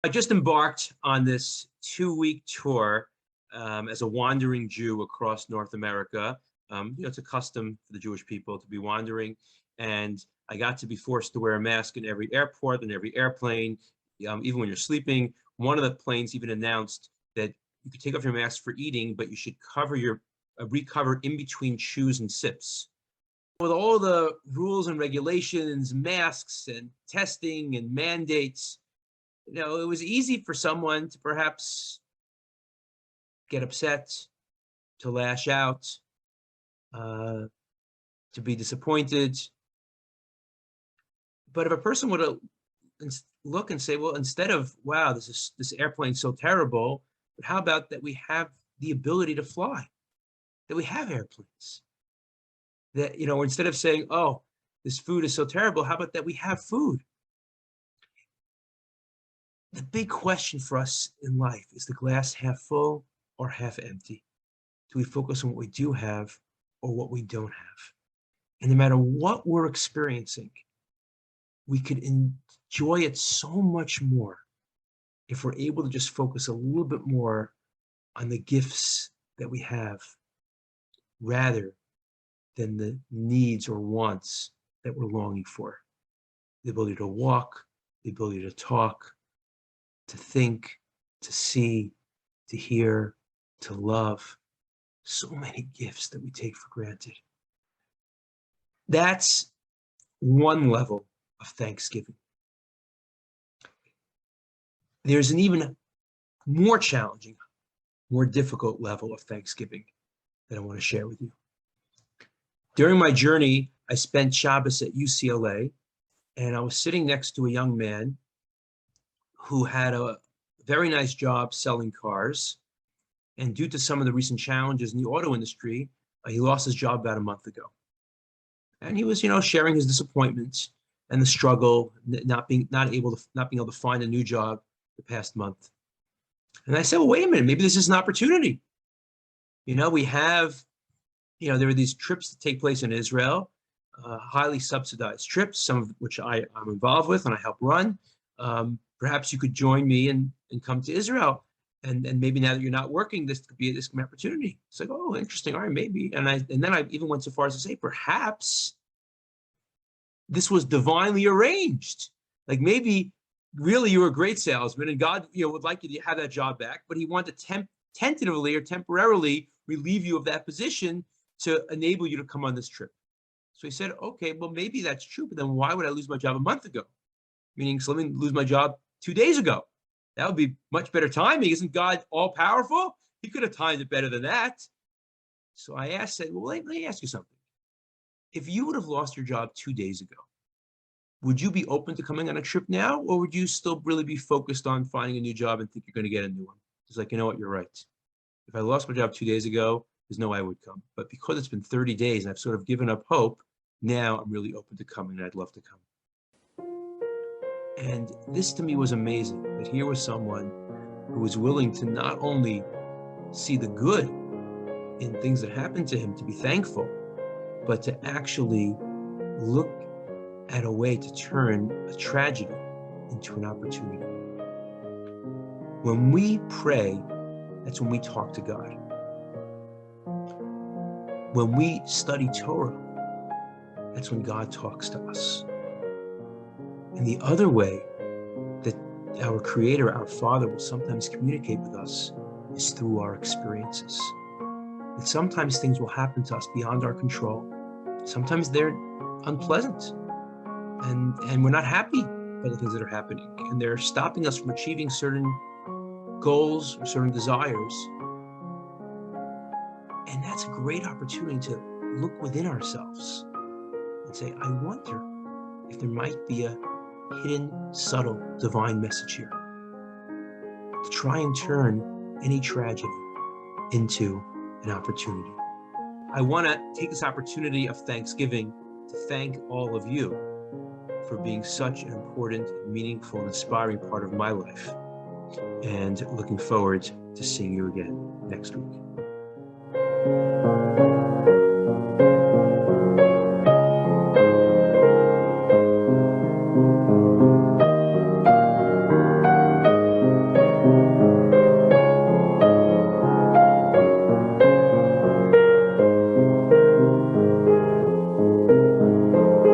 I just embarked on this 2-week tour as a wandering Jew across North America. It's a custom for the Jewish people to be wandering, and I got to be forced to wear a mask in every airport and every airplane, even when you're sleeping. One of the planes even announced that you could take off your mask for eating, but you should recover in between chews and sips. With all the rules and regulations, masks and testing and mandates, it was easy for someone to perhaps get upset, to lash out, to be disappointed. But if a person would look and say, well, instead of, wow, this airplane's so terrible, but how about that we have the ability to fly, that we have airplanes, that, instead of saying, oh, this food is so terrible, how about that we have food? The big question for us in life is the glass half full or half empty? Do we focus on what we do have or what we don't have? And no matter what we're experiencing, we could enjoy it so much more if we're able to just focus a little bit more on the gifts that we have rather than the needs or wants that we're longing for. The ability to walk, the ability to talk, to think, to see, to hear, to love. So many gifts that we take for granted. That's one level of thanksgiving. There's an even more challenging, more difficult level of thanksgiving that I want to share with you. During my journey, I spent Shabbos at UCLA, and I was sitting next to a young man who had a very nice job selling cars. And due to some of the recent challenges in the auto industry, he lost his job about a month ago. And he was, sharing his disappointment and the struggle, not being able to find a new job the past month. And I said, well, wait a minute, maybe this is an opportunity. We have, there are these trips that take place in Israel, highly subsidized trips, some of which I'm involved with and I help run. Perhaps you could join me and come to Israel. And maybe now that you're not working, this could be an opportunity. It's like, oh, interesting. All right, maybe. And then I even went so far as to say, perhaps this was divinely arranged. Like maybe really you were a great salesman and God, would like you to have that job back, but he wanted to tentatively or temporarily relieve you of that position to enable you to come on this trip. So he said, okay, well, maybe that's true, but then why would I lose my job a month ago? Meaning, so let me lose my job 2 days ago. That would be much better timing. Isn't God all powerful? He could have timed it better than that. So I said, well, let me ask you something. If you would have lost your job 2 days ago, would you be open to coming on a trip now? Or would you still really be focused on finding a new job and think you're going to get a new one? It's like, you know what? You're right. If I lost my job 2 days ago, there's no way I would come. But because it's been 30 days and I've sort of given up hope, now I'm really open to coming and I'd love to come. And this to me was amazing, that here was someone who was willing to not only see the good in things that happened to him, to be thankful, but to actually look at a way to turn a tragedy into an opportunity. When we pray, that's when we talk to God. When we study Torah, that's when God talks to us. And the other way that our Creator, our Father, will sometimes communicate with us is through our experiences. And sometimes things will happen to us beyond our control. Sometimes they're unpleasant. And we're not happy by the things that are happening. And they're stopping us from achieving certain goals or certain desires. And that's a great opportunity to look within ourselves and say, I wonder if there might be a hidden, subtle, divine message here, to try and turn any tragedy into an opportunity. I want to take this opportunity of Thanksgiving to thank all of you for being such an important, meaningful, and inspiring part of my life, and looking forward to seeing you again next week.